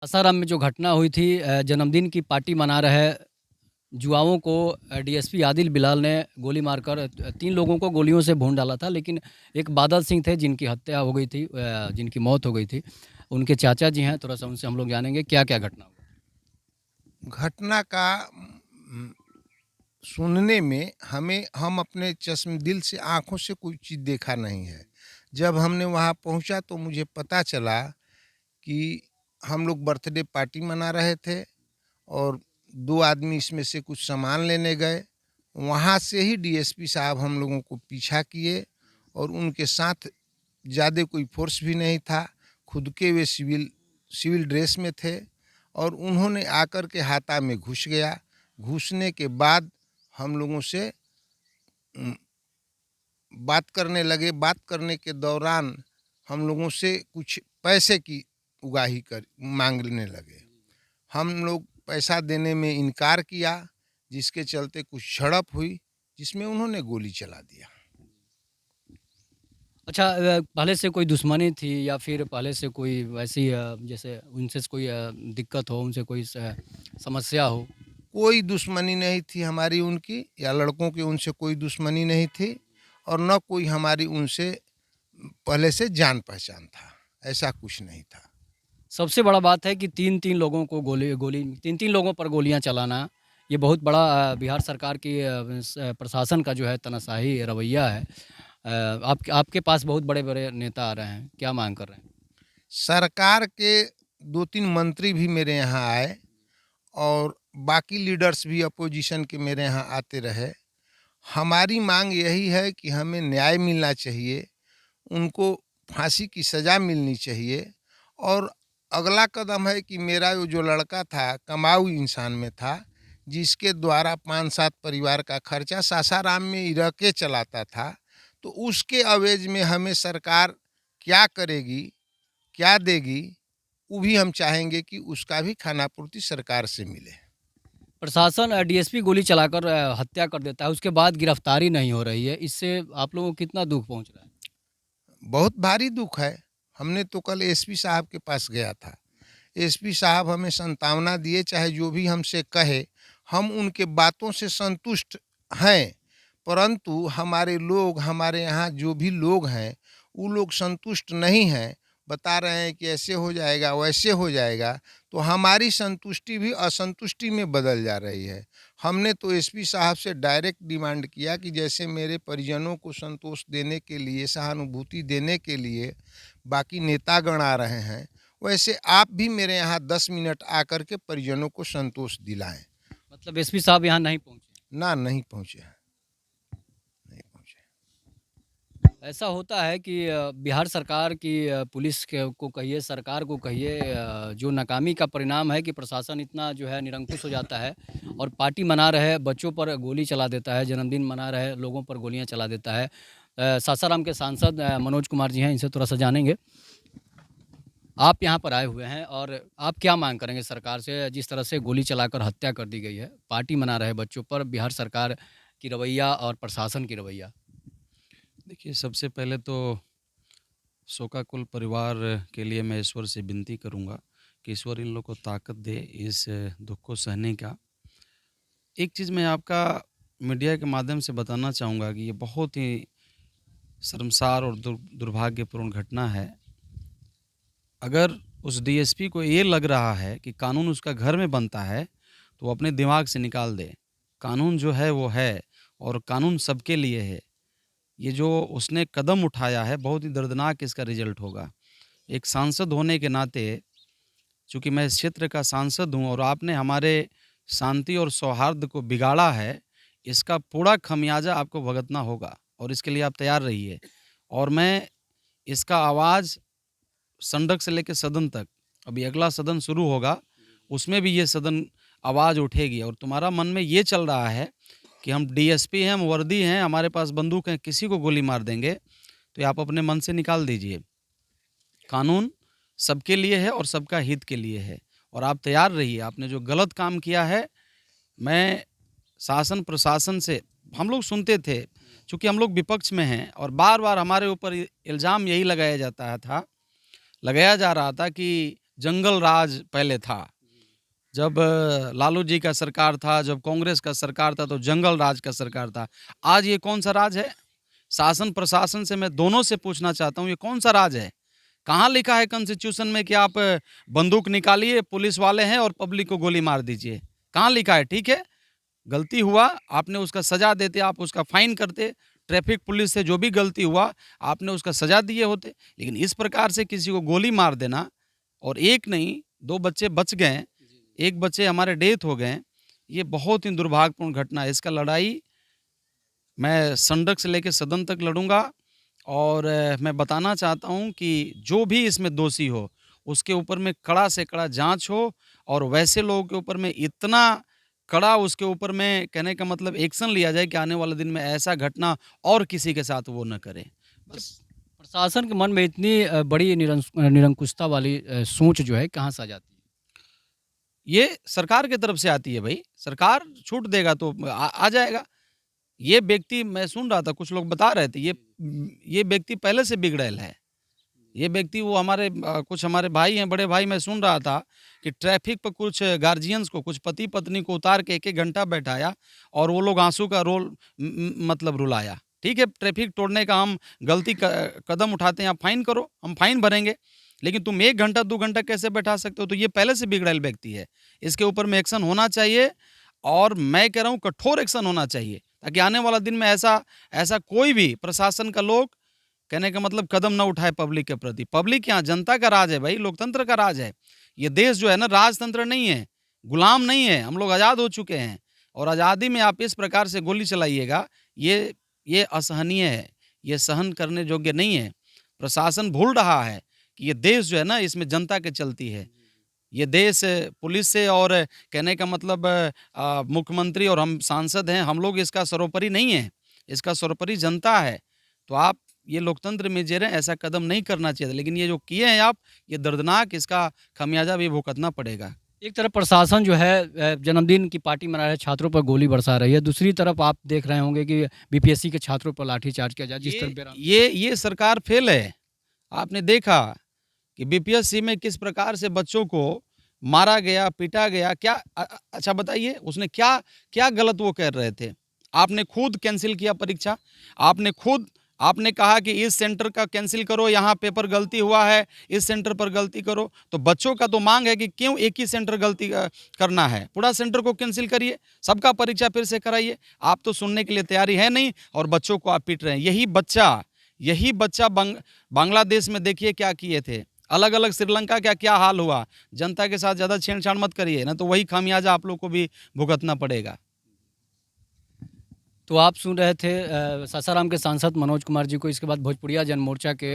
सासाराम में जो घटना हुई थी जन्मदिन की पार्टी मना रहे युवाओं को डीएसपी आदिल बिलाल ने गोली मारकर 3 लोगों को गोलियों से भून डाला था। लेकिन एक बादल सिंह थे जिनकी हत्या हो गई थी, जिनकी मौत हो गई थी। उनके चाचा जी हैं, थोड़ा-सा उनसे हम लोग जानेंगे क्या-क्या घटना हुआ? घटना का सुनने में हम अपने चश्मदिल से आँखों से कोई चीज़ देखा नहीं है। जब हमने वहाँ पहुँचा तो मुझे पता चला कि हम लोग बर्थडे पार्टी मना रहे थे और 2 आदमी इसमें से कुछ सामान लेने गए। वहाँ से ही डीएसपी साहब हम लोगों को पीछा किए और उनके साथ ज़्यादा कोई फ़ोर्स भी नहीं था। खुद के वे सिविल सिविल ड्रेस में थे और उन्होंने आकर के हाता में घुस गया। घुसने के बाद हम लोगों से उम, बात करने लगे। बात करने के दौरान हम लोगों से कुछ पैसे की उगाही कर माँगने लगे। हम लोग पैसा देने में इनकार किया, जिसके चलते कुछ झड़प हुई, जिसमें उन्होंने गोली चला दिया। अच्छा, पहले से कोई दुश्मनी थी या फिर पहले से कोई वैसी जैसे उनसे कोई दिक्कत हो, उनसे कोई समस्या हो? कोई दुश्मनी नहीं थी हमारी उनकी या लड़कों की उनसे कोई दुश्मनी नहीं थी और न कोई हमारी उनसे पहले से जान-पहचान था, ऐसा कुछ नहीं था। सबसे बड़ा बात है कि 3-3 लोगों को गोली गोली 3-3 लोगों पर गोलियाँ चलाना, ये बहुत बड़ा बिहार सरकार की प्रशासन का जो है तानाशाही रवैया है। आपके पास बहुत बड़े-बड़े नेता आ रहे हैं, क्या माँग कर रहे हैं? सरकार के 2-3 मंत्री भी मेरे यहाँ आए और बाकी लीडर्स भी अपोजिशन के मेरे यहाँ आते रहे। हमारी माँग यही है कि हमें न्याय मिलना चाहिए, उनको फांसी की सज़ा मिलनी चाहिए और अगला कदम है कि मेरा वो जो लड़का था, कमाऊ इंसान में था, जिसके द्वारा 5-7 परिवार का खर्चा सासाराम में ही रह के चलाता था, तो उसके एवज़ में हमें सरकार क्या करेगी, क्या देगी, वो भी हम चाहेंगे कि उसका भी खानापूर्ति सरकार से मिले। प्रशासन डीएसपी गोली चलाकर हत्या कर देता है, उसके बाद गिरफ्तारी नहीं हो रही है, इससे आप लोगों को कितना दुःख पहुँच रहा है? बहुत भारी दुःख है। हमने तो कल एसपी साहब के पास गया था। एसपी साहब हमें सांत्वना दिए, चाहे जो भी हमसे कहे, हम उनके बातों से संतुष्ट हैं, परंतु हमारे लोग, हमारे यहाँ जो भी लोग हैं, वो लोग संतुष्ट नहीं हैं। बता रहे हैं कि ऐसे हो जाएगा, वैसे हो जाएगा, तो हमारी संतुष्टि भी असंतुष्टि में बदल जा रही है। हमने तो एसपी साहब से डायरेक्ट डिमांड किया कि जैसे मेरे परिजनों को संतोष देने के लिए, सहानुभूति देने के लिए बाकी नेतागण आ रहे हैं, वैसे आप भी मेरे यहाँ 10 मिनट आकर के परिजनों को संतोष दिलाएँ। मतलब एसपी साहब यहाँ नहीं पहुँचे। ना, नहीं पहुँचे हैं, नहीं पहुँचे। ऐसा होता है कि बिहार सरकार की पुलिस को कहिए, सरकार को कहिए, जो नाकामी का परिणाम है कि प्रशासन इतना जो है निरंकुश हो जाता है और पार्टी मना रहे बच्चों पर गोली चला देता है, जन्मदिन मना रहे लोगों पर गोलियां चला देता है। सासाराम के सांसद मनोज कुमार जी हैं, इनसे थोड़ा सा जानेंगे। आप यहाँ पर आए हुए हैं और आप क्या मांग करेंगे सरकार से, जिस तरह से गोली चलाकर हत्या कर दी गई है, पार्टी मना रहे बच्चों पर बिहार सरकार की रवैया और प्रशासन की रवैया? देखिए, सबसे पहले तो शोकाकुल परिवार के लिए मैं ईश्वर से विनती करूँगा कि ईश्वर इन लोग को ताकत दे इस दुःख को सहने का। एक चीज़ मैं आपका मीडिया के माध्यम से बताना चाहूँगा कि ये बहुत ही शर्मसार और दुर्भाग्यपूर्ण घटना है। अगर उस डीएसपी को ये लग रहा है कि कानून उसका घर में बनता है, तो वो अपने दिमाग से निकाल दे। कानून जो है वो है और कानून सबके लिए है। ये जो उसने कदम उठाया है, बहुत ही दर्दनाक इसका रिज़ल्ट होगा। एक सांसद होने के नाते, चूँकि मैं इस क्षेत्र का सांसद हूँ और आपने हमारे शांति और सौहार्द को बिगाड़ा है, इसका पूरा खमियाजा आपको भुगतना होगा और इसके लिए आप तैयार रहिए। और मैं इसका आवाज़ संसद से लेके सदन तक, अभी अगला सदन शुरू होगा, उसमें भी ये सदन आवाज़ उठेगी और तुम्हारा मन में ये चल रहा है कि हम डीएसपी हैं, हम वर्दी हैं, हमारे पास बंदूक है, किसी को गोली मार देंगे, तो ये आप अपने मन से निकाल दीजिए। कानून सबके लिए है और सबका हित के लिए है और आप तैयार रहिए। आपने जो गलत काम किया है, मैं शासन प्रशासन से हम लोग सुनते थे, चूँकि हम लोग विपक्ष में हैं और बार-बार हमारे ऊपर इल्ज़ाम यही लगाया जा रहा था कि जंगल राज पहले था। जब लालू जी का सरकार था, जब कांग्रेस का सरकार था, तो जंगल राज का सरकार था। आज ये कौन सा राज है? शासन प्रशासन से मैं दोनों से पूछना चाहता हूँ, ये कौन सा राज है? कहाँ लिखा है कॉन्स्टिट्यूशन में कि आप बंदूक निकालिए, पुलिस वाले हैं और पब्लिक को गोली मार दीजिए? कहाँ लिखा है? ठीक है, गलती हुआ, आपने उसका सजा देते, आप उसका फाइन करते, ट्रैफिक पुलिस से जो भी गलती हुआ, आपने उसका सजा दिए होते। लेकिन इस प्रकार से किसी को गोली मार देना, और एक नहीं 2 बच्चे बच गए, एक बच्चे हमारे डेथ हो गए, ये बहुत ही दुर्भाग्यपूर्ण घटना है। इसका लड़ाई मैं संसद से लेकर सदन तक लड़ूंगा, और मैं बताना चाहता हूं कि जो भी इसमें दोषी हो, उसके ऊपर में कड़ा से कड़ा जांच हो, और वैसे लोगों के ऊपर में इतना कड़ा, उसके ऊपर में कहने का मतलब एक्शन लिया जाए कि आने वाले दिन में ऐसा घटना और किसी के साथ वो न करे। बस प्रशासन के मन में इतनी बड़ी निरंकुशता वाली सोच जो है कहाँ से आ जाती है? ये सरकार की तरफ से आती है भाई, सरकार छूट देगा तो आ जाएगा। ये व्यक्ति, मैं सुन रहा था कुछ लोग बता रहे थे, ये व्यक्ति पहले से बिगड़ैल है। ये व्यक्ति, वो हमारे कुछ हमारे भाई हैं, बड़े भाई, मैं सुन रहा था कि ट्रैफिक पर कुछ गार्जियंस को, कुछ पति पत्नी को उतार के 1-1 घंटा बैठाया, और वो लोग आंसू का मतलब रुलाया। ठीक है, ट्रैफिक तोड़ने का हम गलती कदम उठाते हैं, आप फाइन करो, हम फाइन भरेंगे, लेकिन तुम 1 घंटा 2 घंटा कैसे बैठा सकते हो? तो ये पहले से बिगड़ैल व्यक्ति है, इसके ऊपर में एक्शन होना चाहिए, और मैं कह रहा हूँ कठोर एक्शन होना चाहिए, ताकि आने वाला दिन में ऐसा ऐसा कोई भी प्रशासन का लोग, कहने का मतलब, कदम ना उठाए पब्लिक के प्रति। पब्लिक यहाँ जनता का राज है भाई, लोकतंत्र का राज है। ये देश जो है ना, राजतंत्र नहीं है, गुलाम नहीं है, हम लोग आज़ाद हो चुके हैं, और आज़ादी में आप इस प्रकार से गोली चलाइएगा, ये असहनीय है, ये सहन करने योग्य नहीं है। प्रशासन भूल रहा है कि ये देश जो है ना, इसमें जनता के चलती है। ये देश पुलिस से, और कहने का मतलब मुख्यमंत्री और हम सांसद हैं, हम लोग इसका सर्वोपरि नहीं है, इसका सर्वोपरि जनता है। तो आप ये लोकतंत्र में जी रहे हैं, ऐसा कदम नहीं करना चाहिए था, लेकिन ये जो किए हैं आप, ये दर्दनाक, इसका खमियाजा भी भुगतना पड़ेगा। एक तरफ प्रशासन जो है जन्मदिन की पार्टी मना रहा है, छात्रों पर गोली बरसा रही है। दूसरी तरफ आप देख रहे होंगे कि बीपीएससी के छात्रों पर लाठीचार्ज किया जाए, जिस तरह ये सरकार फेल है। आपने देखा कि बीपीएससी में किस प्रकार से बच्चों को मारा गया, पीटा गया। क्या अच्छा बताइए, उसने क्या क्या गलत वो कर रहे थे? आपने खुद कैंसिल किया परीक्षा, आपने कहा कि इस सेंटर का कैंसिल करो, यहाँ पेपर गलती हुआ है, इस सेंटर पर गलती करो। तो बच्चों का तो मांग है कि क्यों एक ही सेंटर गलती करना है, पूरा सेंटर को कैंसिल करिए, सबका परीक्षा फिर से कराइए। आप तो सुनने के लिए तैयारी है नहीं, और बच्चों को आप पीट रहे हैं। यही बच्चा बांग्लादेश में देखिए क्या किए थे, अलग अलग श्रीलंका का क्या हाल हुआ। जनता के साथ ज़्यादा छेड़छाड़ मत करिए, ना तो वही खामियाजा आप लोग को भी भुगतना पड़ेगा। तो आप सुन रहे थे सासाराम के सांसद मनोज कुमार जी को। इसके बाद भोजपुरिया जनमोर्चा के